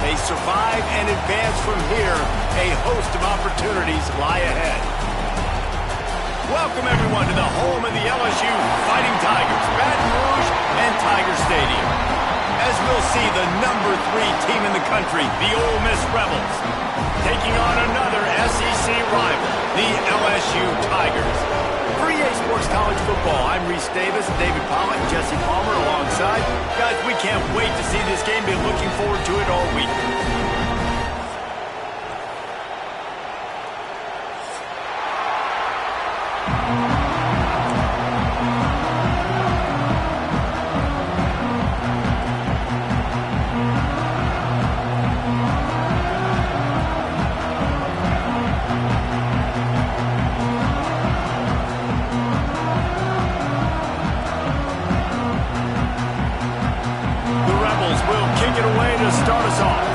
They survive and advance from here. A host of opportunities lie ahead. Welcome, everyone, to the home of the LSU Fighting Tigers, Baton Rouge and Tiger Stadium. As we'll see, the number 3 team in the country, the Ole Miss Rebels, taking on another SEC rival, the LSU Tigers. For EA Sports College Football, I'm Reese Davis, David Pollock, Jesse Palmer alongside. Guys, we can't wait to see this game. Been looking forward to it all week. Start us off.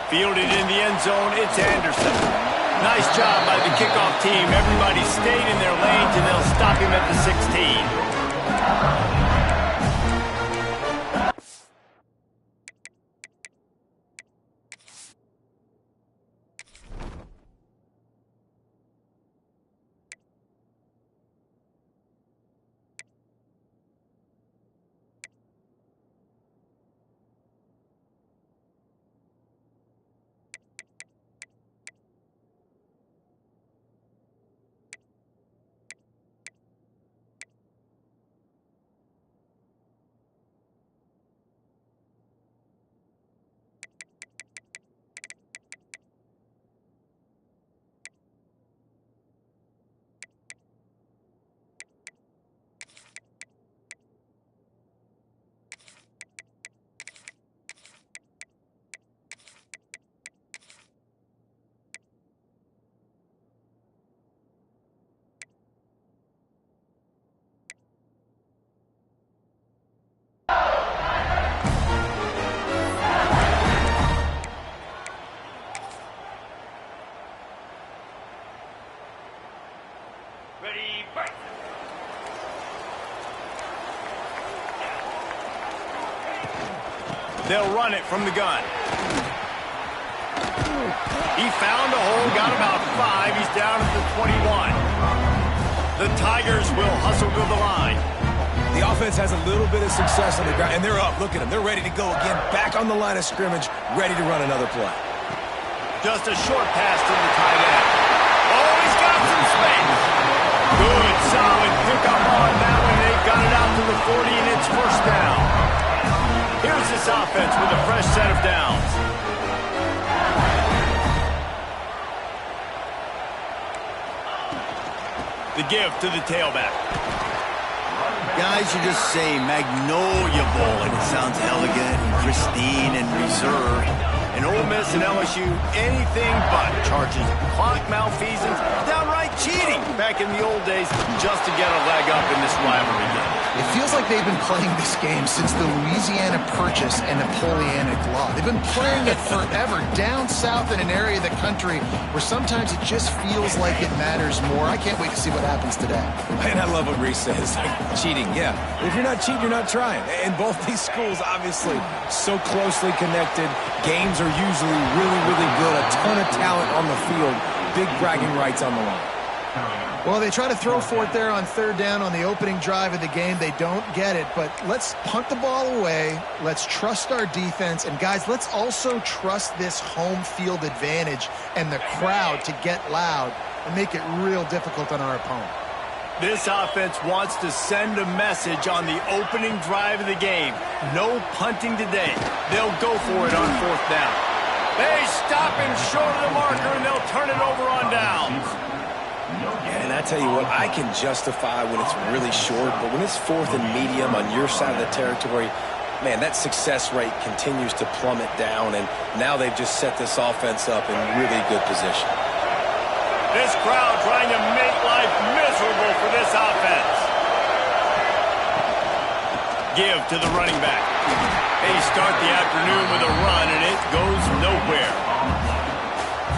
Fielded in the end zone, it's Anderson. Nice job by the kickoff team. Everybody stayed in their lanes, and they'll stop him at the 16. They'll run it from the gun. He found a hole, got about 5. He's down at the 21. The Tigers will hustle to the line. The offense has a little bit of success on the ground, and they're up. Look at them. They're ready to go again. Back on the line of scrimmage, ready to run another play. Just a short pass to the tight end. Oh, he's got some space. Good, solid pickup on that one. They've got it out to the 40, and it's first down. Here's this offense with a fresh set of downs. The give to the tailback. Guys, you just say Magnolia Bowl, and it sounds elegant and pristine and reserved. And Ole Miss and LSU, anything but charges clock malfeasance, downright cheating back in the old days just to get a leg up in this rivalry game. It feels like they've been playing this game since the Louisiana Purchase and Napoleonic Law. They've been playing it forever down south in an area of the country where sometimes it just feels like it matters more. I can't wait to see what happens today. And I love what Reese says. Cheating, yeah. If you're not cheating, you're not trying. And both these schools, obviously, so closely connected. Games are usually really, really good. A ton of talent on the field. Big bragging rights on the line. Well, they try to throw for it there on third down on the opening drive of the game. They don't get it, but let's punt the ball away. Let's trust our defense. And, guys, let's also trust this home field advantage and the crowd to get loud and make it real difficult on our opponent. This offense wants to send a message on the opening drive of the game. No punting today. They'll go for it on fourth down. They stop him short of the marker, and they'll turn it over on downs. Yeah, and I tell you what, I can justify when it's really short, but when it's fourth and medium on your side of the territory, man, that success rate continues to plummet down, and now they've just set this offense up in really good position. This crowd trying to make life miserable for this offense. Give to the running back. They start the afternoon with a run, and it goes nowhere.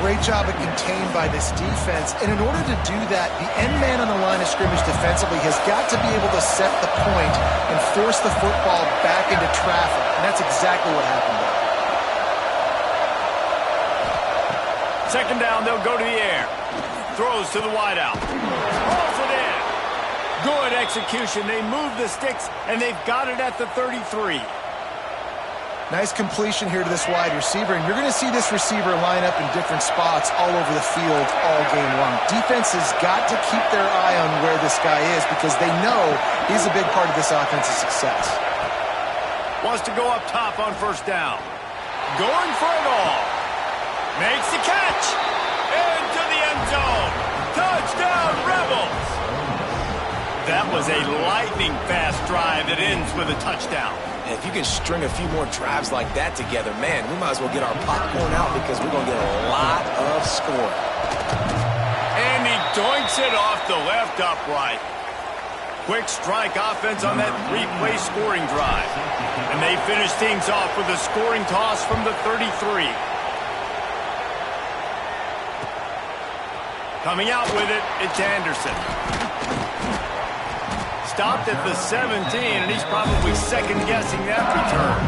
great job of contained by this defense. And in order to do that, the end man on the line of scrimmage defensively has got to be able to set the point and force the football back into traffic. And that's exactly what happened there. Second down, they'll go to the air. Throws to the wideout. Hauls it in. Good execution. They move the sticks, and they've got it at the 33. Nice completion here to this wide receiver, and you're going to see this receiver line up in different spots all over the field all game long. Defense has got to keep their eye on where this guy is because they know he's a big part of this offense's success. Wants to go up top on first down. Going for it all. Makes the catch. Into the end zone. Touchdown, Rebels. That was a lightning-fast drive that ends with a touchdown. And if you can string a few more drives like that together, man, we might as well get our popcorn out because we're going to get a lot of scoring. And he doinks it off the left upright. Quick strike offense on that three-play scoring drive. And they finish things off with a scoring toss from the 33. Coming out with it, it's Anderson. Stopped at the 17, and he's probably second-guessing that return.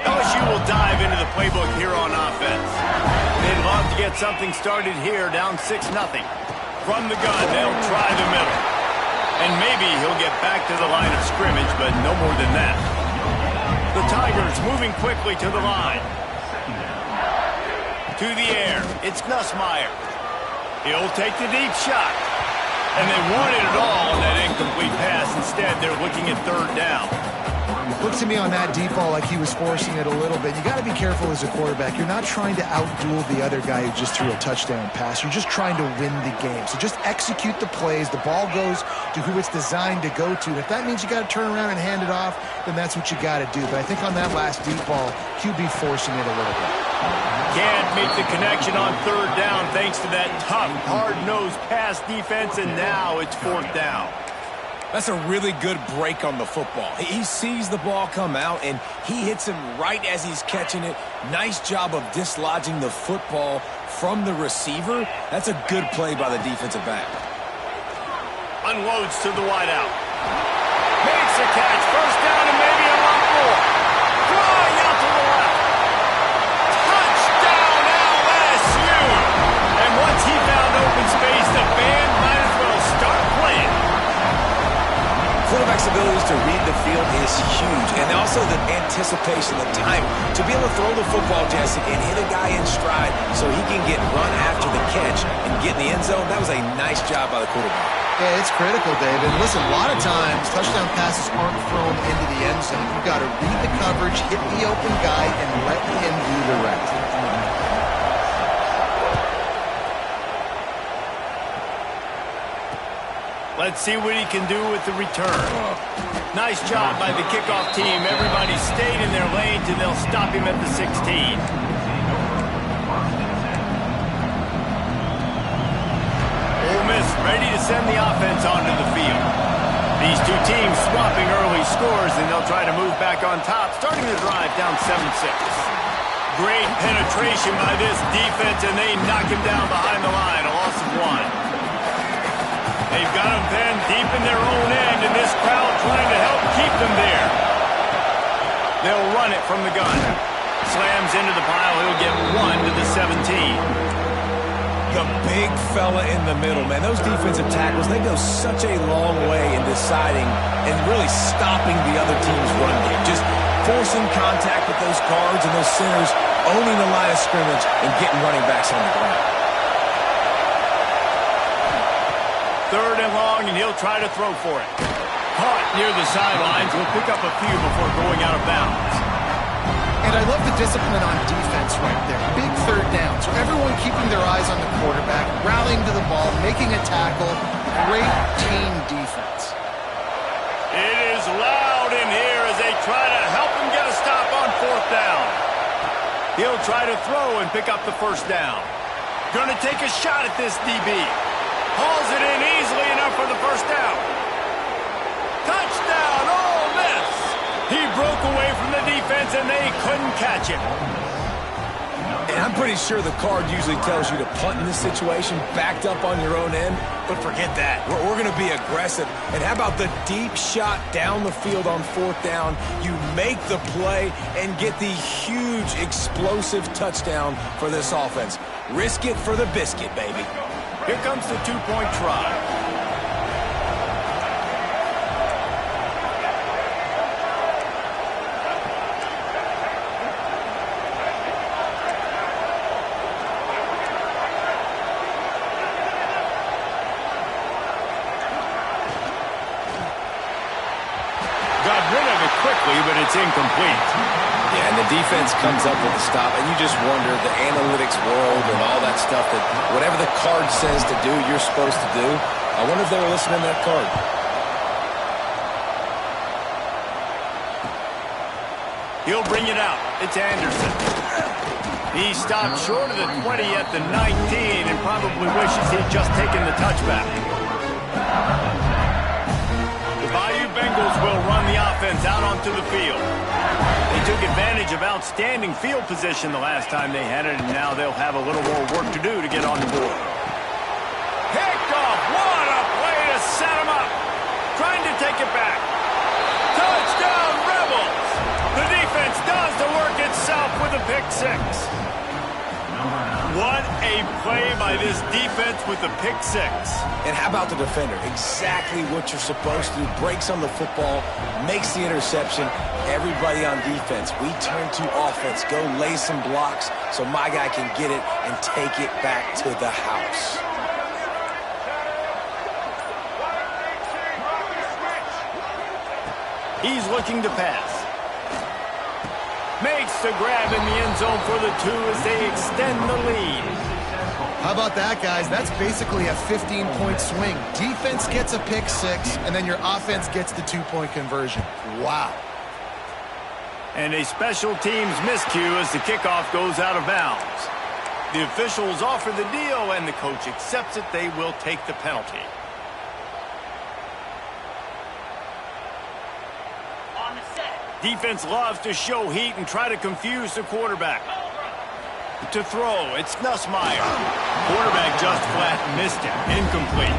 LSU will dive into the playbook here on offense. They'd love to get something started here, down 6-0. From the gun, they'll try the middle. And maybe he'll get back to the line of scrimmage, but no more than that. The Tigers moving quickly to the line. To the air, it's Nussmeier. He'll take the deep shot. And they wanted it all on that incomplete pass. Instead, they're looking at third down. Looked to me on that deep ball like he was forcing it a little bit. You got to be careful as a quarterback. You're not trying to outduel the other guy who just threw a touchdown pass. You're just trying to win the game. So just execute the plays. The ball goes to who it's designed to go to. If that means you got to turn around and hand it off, then that's what you got to do. But I think on that last deep ball, QB forcing it a little bit. Can't make the connection on third down thanks to that tough, hard-nosed pass defense, and now it's fourth down. That's a really good break on the football. He sees the ball come out, and he hits him right as he's catching it. Nice job of dislodging the football from the receiver. That's a good play by the defensive back. Unloads to the wideout. Makes a catch. First down and maybe a lot more. Flying out to the left. Touchdown, LSU! And once he found open space, the band might as well start playing. Quarterback's abilities to read the field is huge, and also the anticipation, the time to be able to throw the football, Jesse, and hit a guy in stride so he can get run after the catch and get in the end zone. That was a nice job by the quarterback. Yeah, it's critical, David. Listen, a lot of times touchdown passes aren't thrown into the end zone. You've got to read the coverage, hit the open guy, and let him do the rest. Let's see what he can do with the return. Nice job by the kickoff team. Everybody stayed in their lanes, and they'll stop him at the 16. Ole Miss ready to send the offense onto the field. These two teams swapping early scores, and they'll try to move back on top, starting the drive down 7-6. Great penetration by this defense, and they knock him down behind the line, a loss of 1. They've got them then deep in their own end, and this crowd trying to help keep them there. They'll run it from the gun. Slams into the pile. He'll get 1 to the 17. The big fella in the middle, man. Those defensive tackles, they go such a long way in deciding and really stopping the other team's run game. Just forcing contact with those guards and those centers, owning the line of scrimmage, and getting running backs on the ground. Third and long, and he'll try to throw for it. Caught near the sidelines. He'll pick up a few before going out of bounds. And I love the discipline on defense right there. Big third down. So everyone keeping their eyes on the quarterback, rallying to the ball, making a tackle. Great team defense. It is loud in here as they try to help him get a stop on fourth down. He'll try to throw and pick up the first down. Going to take a shot at this DB. Hauls it in easily enough for the first down. Touchdown, Ole Miss! He broke away from the defense defense, and they couldn't catch it. And I'm pretty sure the card usually tells you to punt in this situation, backed up on your own end. But forget that. We're going to be aggressive. And how about the deep shot down the field on 4th down? You make the play and get the huge explosive touchdown for this offense. Risk it for the biscuit, baby. Here comes the 2-point try. Got rid of it quickly, but it's incomplete. Yeah, and the defense comes up with a stop, and you just wonder, the analytics world and all that stuff, that whatever the card says to do, you're supposed to do. I wonder if they were listening to that card. He'll bring it out. It's Anderson. He stopped short of the 20 at the 19 and probably wishes he'd just taken the touchback. The Bayou Bengals will run the offense out onto the field. They took advantage of outstanding field position the last time they had it, and now they'll have a little more work to do to get on the board. Picked off. What a play to set him up. Trying to take it back. Touchdown, Rebels. The defense does the work itself with a pick 6. What a play by this defense with the pick 6. And how about the defender? Exactly what you're supposed to do. Breaks on the football, makes the interception. Everybody on defense, we turn to offense. Go lay some blocks so my guy can get it and take it back to the house. He's looking to pass. Makes the grab in the end zone for the 2 as they extend the lead. How about that, guys? That's basically a 15-point swing. Defense gets a pick 6, and then your offense gets the 2-point conversion. Wow. And a special teams miscue as the kickoff goes out of bounds. The officials offer the deal, and the coach accepts it. They will take the penalty. Defense loves to show heat and try to confuse the quarterback. To throw, it's Nussmeier. Quarterback just flat missed it. Incomplete.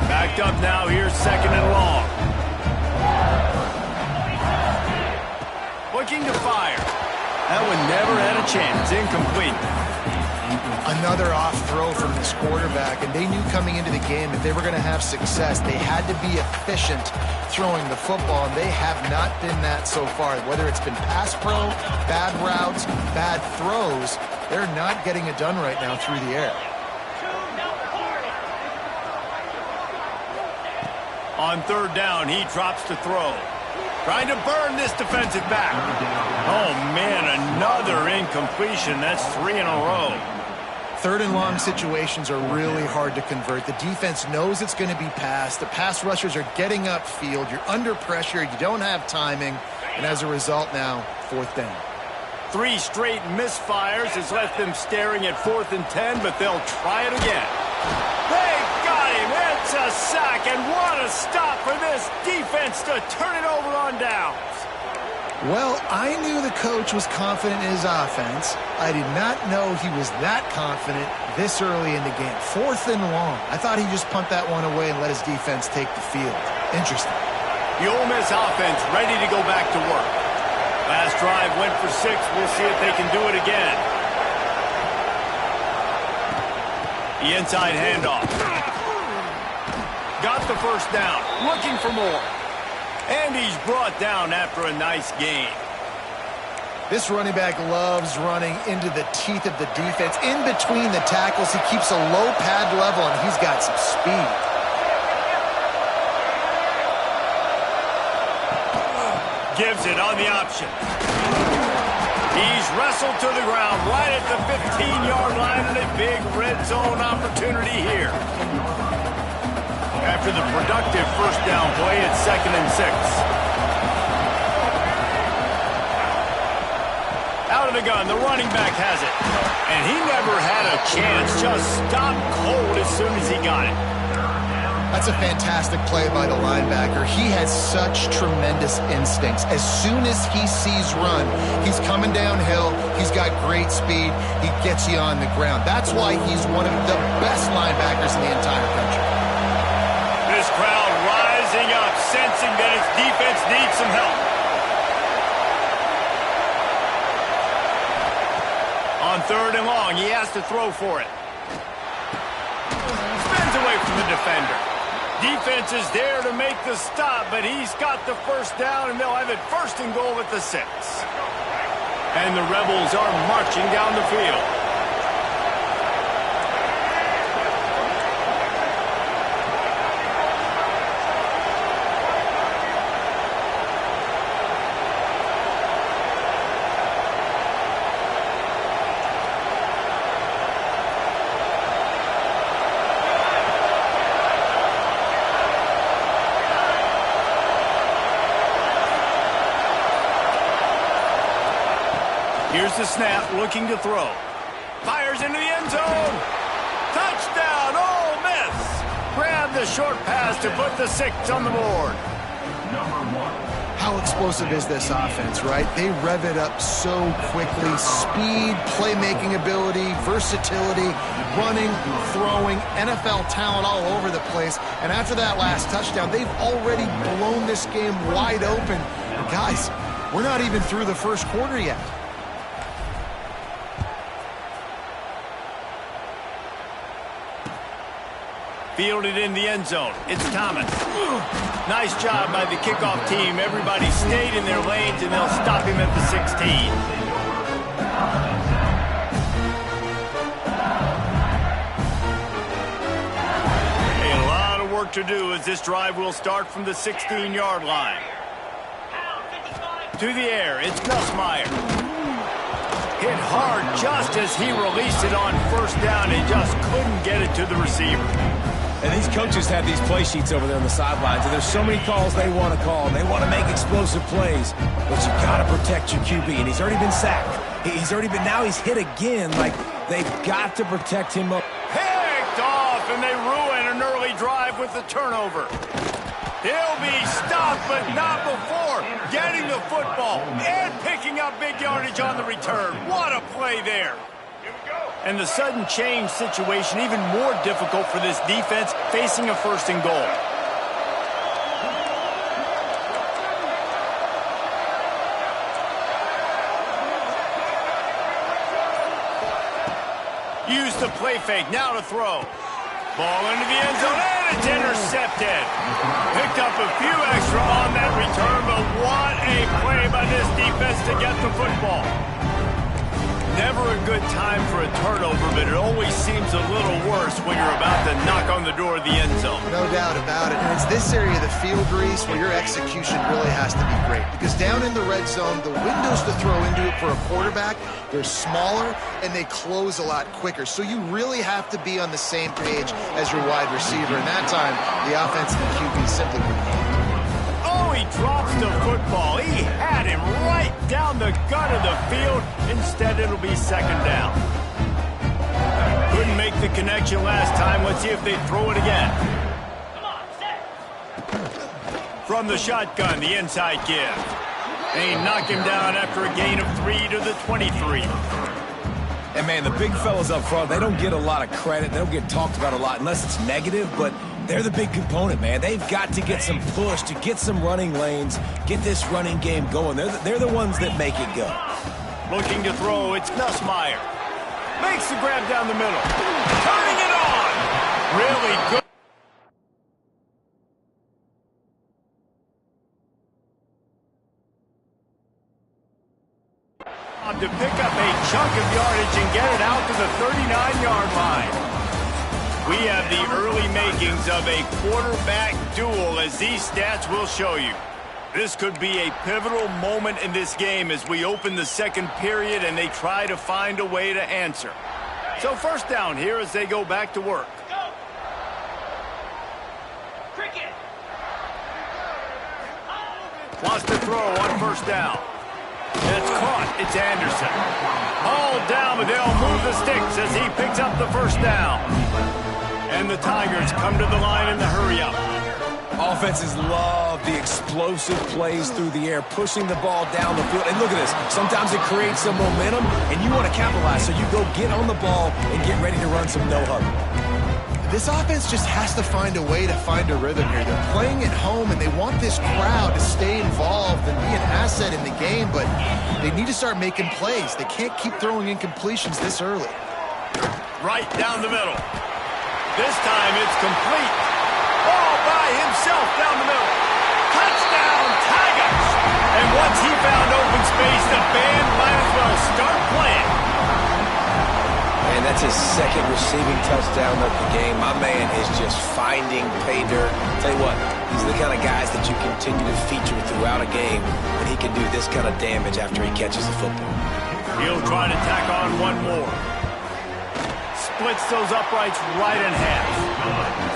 Backed up now. Here's 2nd and long. Looking to fire. That one never had a chance. Incomplete. Another off throw from this quarterback, and they knew coming into the game if they were going to have success, they had to be efficient throwing the football, and they have not been that so far. Whether it's been pass pro, bad routes, bad throws, they're not getting it done right now through the air. On 3rd down, he drops to throw. Trying to burn this defensive back. Oh, man, another incompletion. That's 3 in a row. 3rd and long situations are really hard to convert. The defense knows it's going to be passed. The pass rushers are getting upfield. You're under pressure. You don't have timing. And as a result now, 4th down. 3 straight misfires has left them staring at 4th and 10, but they'll try it again. They got him. It's a sack, and what a stop for this defense to turn it over on downs. Well, I knew the coach was confident in his offense. I did not know he was that confident this early in the game. 4th and long. I thought he'd just punt that one away and let his defense take the field. Interesting. The Ole Miss offense ready to go back to work. Last drive went for 6. We'll see if they can do it again. The inside handoff. Got the 1st down. Looking for more. And he's brought down after a nice gain. This running back loves running into the teeth of the defense. In between the tackles, he keeps a low pad level, and he's got some speed. Gives it on the option. He's wrestled to the ground right at the 15-yard line, and a big red zone opportunity here. After the productive 1st down play, it's 2nd and 6. Out of the gun, the running back has it. And he never had a chance, just stopped cold as soon as he got it. That's a fantastic play by the linebacker. He has such tremendous instincts. As soon as he sees run, he's coming downhill. He's got great speed. He gets you on the ground. That's why he's one of the best linebackers in the entire country. This crowd rising up, sensing that its defense needs some help. On 3rd and long, he has to throw for it. Spins away from the defender. Defense is there to make the stop, but he's got the first down, and they'll have it 1st and goal at the 6. And the Rebels are marching down the field. Here's the snap, looking to throw. Fires into the end zone. Touchdown, Ole Miss. Grab the short pass to put the 6 on the board. How explosive is this offense, right? They rev it up so quickly. Speed, playmaking ability, versatility, running, throwing, NFL talent all over the place. And after that last touchdown, they've already blown this game wide open. And guys, we're not even through the 1st quarter yet. Fielded in the end zone. It's Thomas. Nice job by the kickoff team. Everybody stayed in their lanes, and they'll stop him at the 16. A lot of work to do as this drive will start from the 16-yard line. To the air, it's Nussmeier. Hit hard just as he released it on 1st down and just couldn't get it to the receiver. And these coaches have these play sheets over there on the sidelines, and there's so many calls they want to call, and they want to make explosive plays. But you got to protect your QB, and he's already been sacked. Now he's hit again. Like, they've got to protect him up. Picked off, and they ruin an early drive with the turnover. He'll be stopped, but not before getting the football and picking up big yardage on the return. What a play there. And the sudden change situation even more difficult for this defense facing a 1st and goal. Use the play fake, now to throw. Ball into the end zone, and it's intercepted. Picked up a few extra on that return, but what a play by this defense to get the football. Never a good time for a turnover, but it always seems a little worse when you're about to knock on the door of the end zone. No doubt about it. And it's this area of the field, Reese, where your execution really has to be great. Because down in the red zone, the windows to throw into it for a quarterback, they're smaller and they close a lot quicker. So you really have to be on the same page as your wide receiver. And that time, the offense and the QB simply couldn't. He drops the football. He had him right down the gut of the field. Instead, it'll be 2nd down. Couldn't make the connection last time. Let's see if they throw it again. From the shotgun, the inside give. They knock him down after a gain of 3 to the 23. And, man, the big fellas up front, they don't get a lot of credit. They don't get talked about a lot unless it's negative, but they're the big component, man. They've got to get some push, to get some running lanes, get this running game going. They're the ones that make it go. Looking to throw, it's Nussmeier. Makes the grab down the middle. Turning it on. Really good. To pick up a chunk of yardage and get it out to the 39-yard line. We have the early makings of a quarterback duel, as these stats will show you. This could be a pivotal moment in this game as we open the 2nd period and they try to find a way to answer. So 1st down here as they go back to work. Wants to throw on 1st down. That's caught. It's Anderson. All down, but they'll move the sticks as he picks up the first down. And the Tigers come to the line in the hurry-up. Offenses love the explosive plays through the air, pushing the ball down the field. And look at this. Sometimes it creates some momentum, and you want to capitalize. So you go get on the ball and get ready to run some no-huddle. This offense just has to find a way to find a rhythm here. They're playing at home, and they want this crowd to stay involved and be an asset in the game, but they need to start making plays. They can't keep throwing incompletions this early. Right down the middle. This time it's complete. All by himself down the middle. Touchdown, Tigers! And once he found open space, the band might as well start playing. And that's his second receiving touchdown of the game. My man is just finding pay dirt. Tell you what, these are the kind of guys that you continue to feature throughout a game, and he can do this kind of damage after he catches the football. He'll try to tack on one more. Splits those uprights right in half.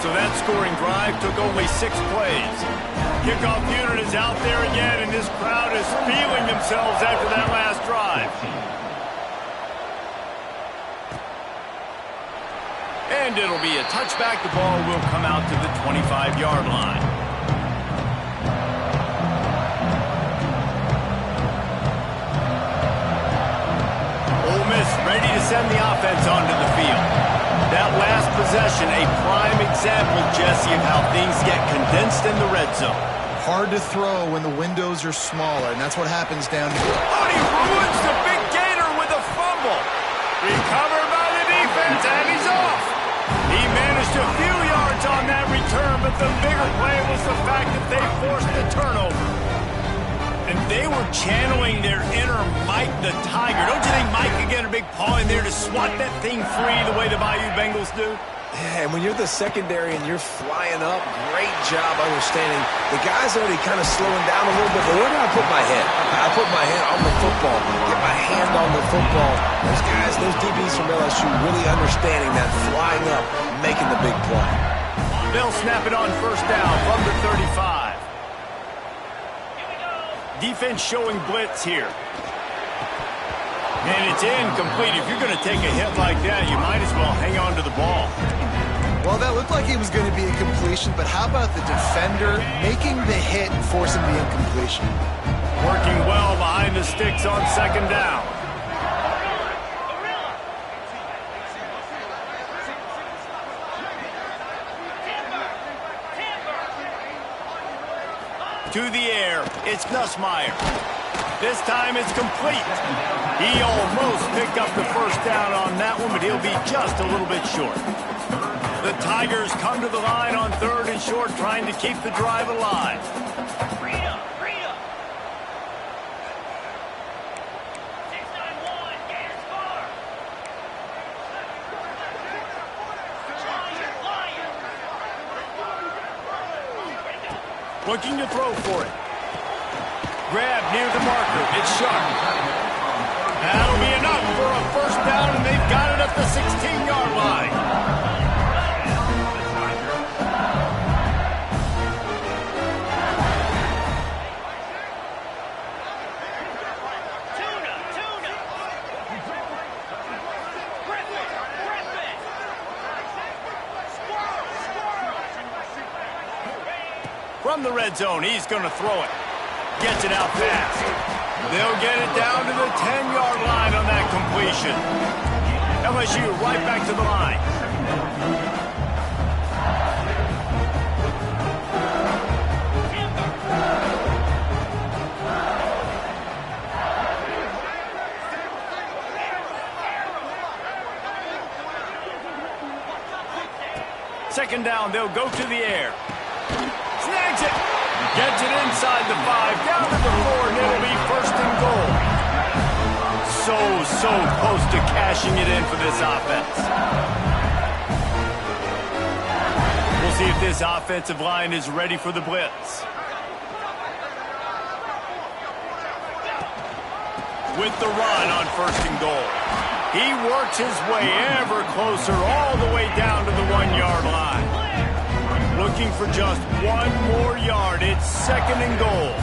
So that scoring drive took only 6 plays. Kickoff unit is out there again, and this crowd is feeling themselves after that last drive. And it'll be a touchback. The ball will come out to the 25-yard line. Ole Miss ready to send the offense onto the field. That last possession, a prime example, Jesse, of how things get condensed in the red zone. Hard to throw when the windows are smaller, and that's what happens down here. Oh, he ruins the big gator with a fumble. Recovered by the defense, and he's off. He managed a few yards on that return, but the bigger play was the fact that they forced the turnover. And they were channeling their inner Mike the Tiger. Don't you think Mike could get a big paw in there to swat that thing free the way the Bayou Bengals do? Yeah, and when you're the secondary and you're flying up, great job understanding. The guy's already kind of slowing down a little bit, but where do I put my head? I put my head on the football. Get my hand on the football. Those guys, those DBs from LSU really understanding that flying up, making the big play. They'll snap it on first down from the 35. Defense showing blitz here. And it's incomplete. If you're going to take a hit like that, you might as well hang on to the ball. Well, that looked like it was going to be a completion, but how about the defender making the hit and forcing the incompletion? Working well behind the sticks on second down. To the air, it's Nussmeier. This time it's complete. He almost picked up the first down on that one, but he'll be just a little bit short. The Tigers come to the line on third and short, trying to keep the drive alive. Looking to throw for it. Grab near the marker. It's Sharp. That'll be enough for a first down, and they've got it at the 16-yard line. From the red zone, he's going to throw it. Gets it out fast. They'll get it down to the 10-yard line on that completion. LSU right back to the line. Second down, they'll go to the air. Snags it. Gets it inside the 5, down to the 4, and it'll be first and goal. So close to cashing it in for this offense. We'll see if this offensive line is ready for the blitz. With the run on first and goal. He works his way ever closer all the way down to the 1-yard line. Looking for just one more yard. It's second and goal.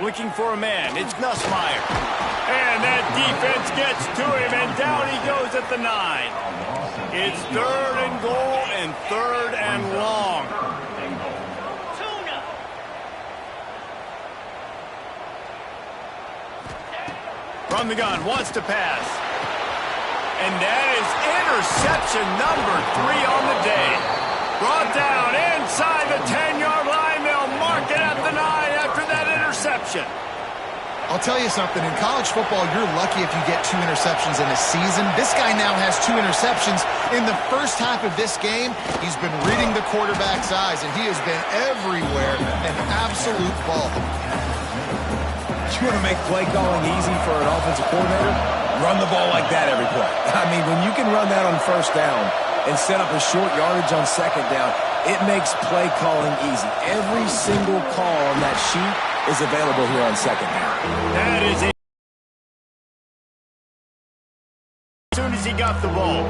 looking for a man. It's Nussmeier. And that defense gets to him, and down he goes at the 9. It's 3rd and goal and 3rd and long. From the gun, wants to pass. And that is interception number 3 on the day. Brought down inside the 10-yard line. They'll mark it at the 9 after that interception. I'll tell you something. In college football, you're lucky if you get 2 interceptions in a season. This guy now has 2 interceptions. In the first half of this game, he's been reading the quarterback's eyes, and he has been everywhere, an absolute ball. You want to make play calling easy for an offensive coordinator? Run the ball like that every play. I mean, when you can run that on first down and set up a short yardage on second down, it makes play calling easy. Every single call on that sheet is available here on second down. That is it. As soon as he got the ball.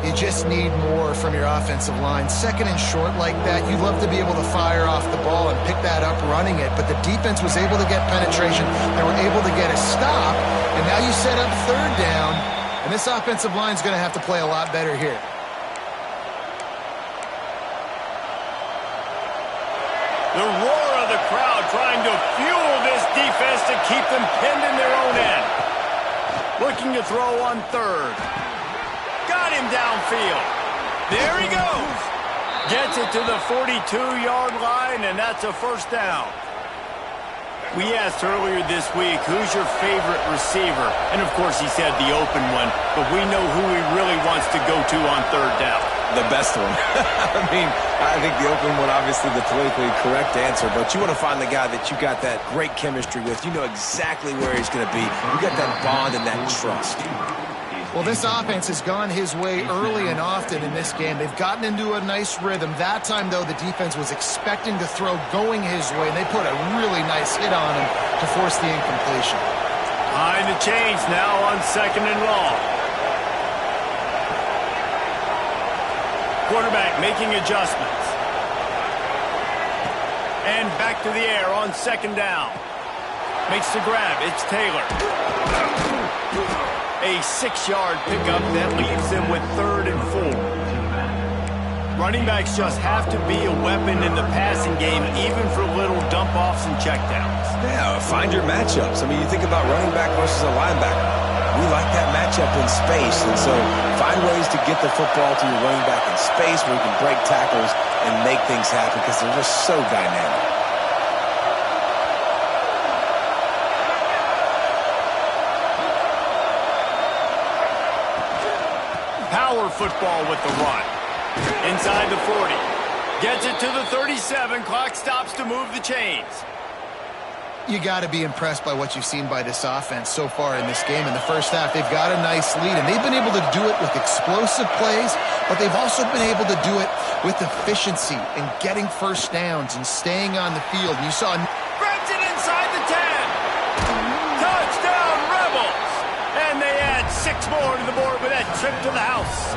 You just need more from your offensive line. Second and short like that, you'd love to be able to fire off the ball and pick that up running it, but the defense was able to get penetration. They were able to get a stop, and now you set up 3rd down, and this offensive line is going to have to play a lot better here. The roar of the crowd trying to fuel this defense to keep them pinned in their own end. Looking to throw on 3rd. Got him downfield. There he goes. Gets it to the 42-yard line, and that's a 1st down. We asked earlier this week, who's your favorite receiver? And, of course, he said the open one, but we know who he really wants to go to on 3rd down. The best one. I mean, I think the open one, obviously the politically correct answer, but you want to find the guy that you got that great chemistry with. You know exactly where he's going to be. You got that bond and that trust. Well, this offense has gone his way early and often in this game. They've gotten into a nice rhythm. That time, though, the defense was expecting to throw going his way, and they put a really nice hit on him to force the incompletion. Behind the chains now on 2nd and long. Quarterback making adjustments. And back to the air on 2nd down. Makes the grab. It's Taylor. A 6-yard pickup that leaves them with 3rd and 4. Running backs just have to be a weapon in the passing game, even for little dump-offs and checkdowns. Yeah, find your matchups. I mean, you think about running back versus a linebacker. We like that matchup in space, and so find ways to get the football to your running back in space where you can break tackles and make things happen because they're just so dynamic. Power football with the run. Inside the 40. Gets it to the 37. Clock stops to move the chains. You got to be impressed by what you've seen by this offense so far in this game. In the first half, they've got a nice lead, and they've been able to do it with explosive plays, but they've also been able to do it with efficiency and getting first downs and staying on the field. You saw Grabs it inside the 10. Touchdown, Rebels. And they add 6 more to the board with that trip to the house.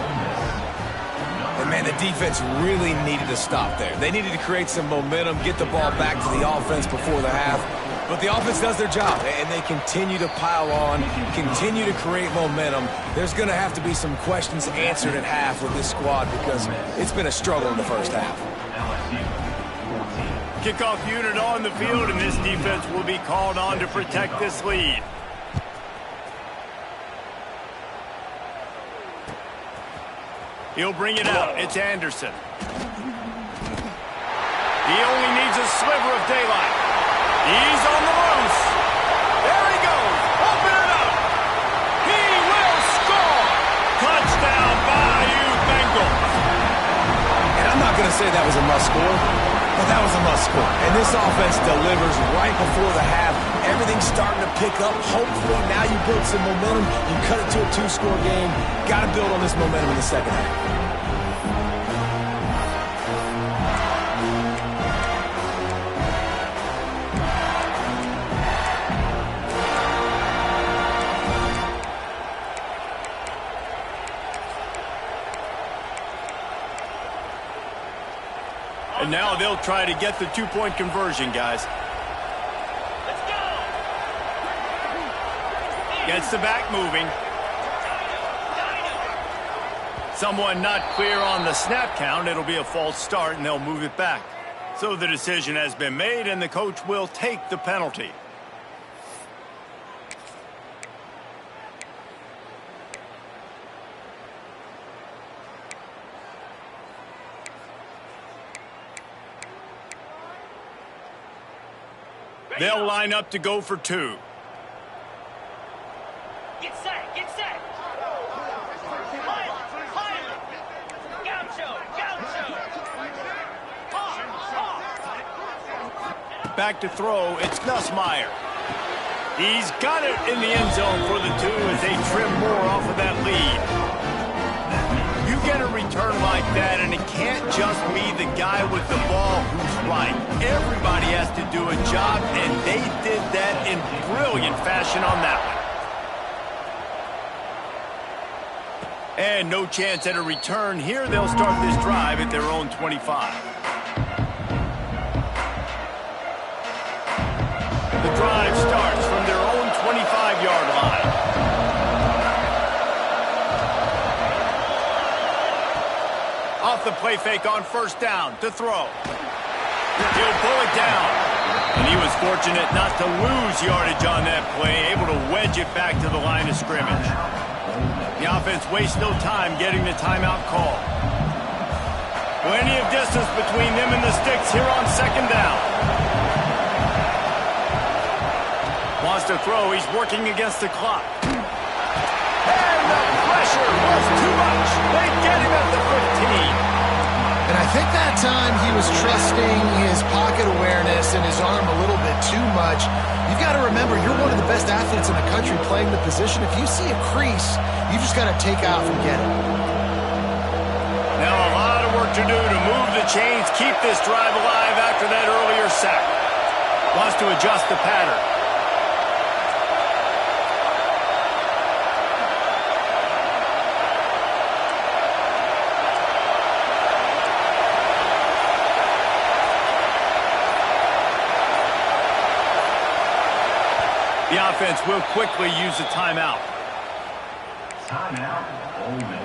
And, man, the defense really needed to stop there. They needed to create some momentum, get the ball back to the offense before the half. But the offense does their job, and they continue to pile on, continue to create momentum. There's going to have to be some questions answered at half with this squad because it's been a struggle in the first half. Kickoff unit on the field, and this defense will be called on to protect this lead. He'll bring it out. It's Anderson. He only needs a sliver of daylight. He's on the loose. There he goes. Open it up. He will score. Touchdown, Bayou Bengals. And I'm not going to say that was a must-score, but that was a must-score. And this offense delivers right before the half. Everything's starting to pick up. Hopefully now you build some momentum. You cut it to a 2-score game. Got to build on this momentum in the second half. And now they'll try to get the 2-point conversion, guys. Gets the back moving. Someone not clear on the snap count. It'll be a false start, and they'll move it back. So the decision has been made, and the coach will take the penalty. They'll line up to go for 2. Get set, get set. Gaucho, gaucho. Back to throw, it's Nussmeier. He's got it in the end zone for the 2 as they trim more off of that lead. You get a return like that, and it can't just be the guy with the ball who's right. Everybody has to do a job, and they did that in brilliant fashion on that one. And no chance at a return here. They'll start this drive at their own 25. The drive starts from their own 25-yard line. Off the play fake on first down to throw. He'll pull it down. And he was fortunate not to lose yardage on that play, able to wedge it back to the line of scrimmage. The offense wastes no time getting the timeout call. Plenty of distance between them and the sticks here on second down. Wants to throw. He's working against the clock. And the pressure was too much. They get him at the 15. And I think that time he was trusting his pocket awareness and his arm a little bit too much. You've got to remember, you're one of the best athletes in the country playing the position. If you see a crease, you just got to take off and get it. Now a lot of work to do to move the chains, keep this drive alive after that earlier sack. Wants to adjust the pattern. The offense will quickly use a timeout. Timeout, Ole Miss.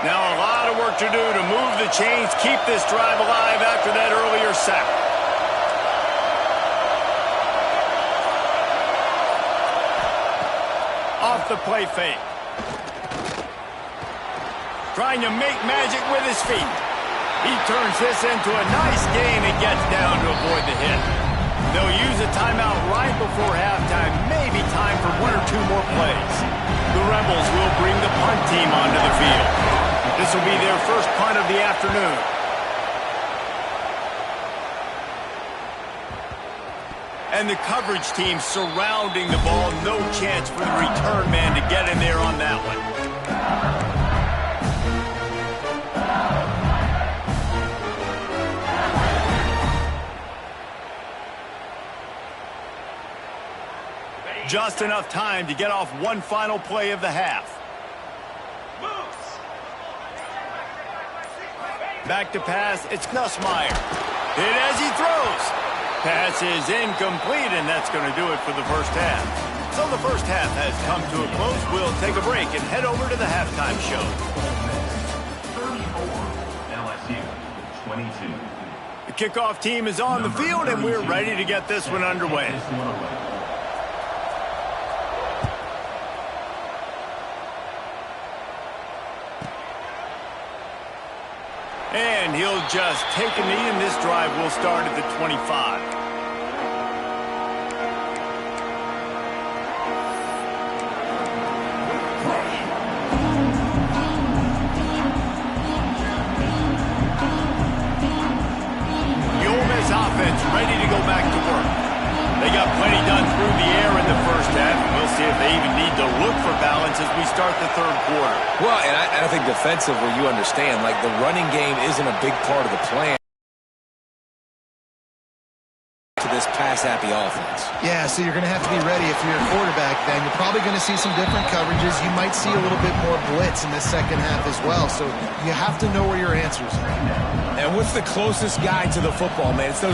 Now a lot of work to do to move the chains, keep this drive alive after that earlier sack. Off the play fake. Trying to make magic with his feet. He turns this into a nice gain and gets down to avoid the hit. They'll use a timeout right before halftime, maybe time for 1 or 2 more plays. The Rebels will bring the punt team onto the field. This will be their first punt of the afternoon. And the coverage team surrounding the ball. No chance for the return man to get in there on that one. Just enough time to get off one final play of the half. Back to pass, it's Nussmeier. Hit as he throws. Pass is incomplete, and that's going to do it for the first half. So the first half has come to a close. We'll take a break and head over to the halftime show. 34, LSU, 22. The kickoff team is on the field, and we're ready to get this one underway. And he'll just take a knee, and this drive will start at the 25. The Ole Miss offense ready to go back to work. They got plenty done through the air in the first half, and we'll see if they even need to look for balance as we start the third quarter. Well, and I think defensively, you understand, like the running game isn't a big part of the plan. pass-happy offense. Yeah, so you're going to have to be ready if you're a quarterback then. You're probably going to see some different coverages. You might see a little bit more blitz in the second half as well. So you have to know where your answers are. And what's the closest guy to the football, man? It's those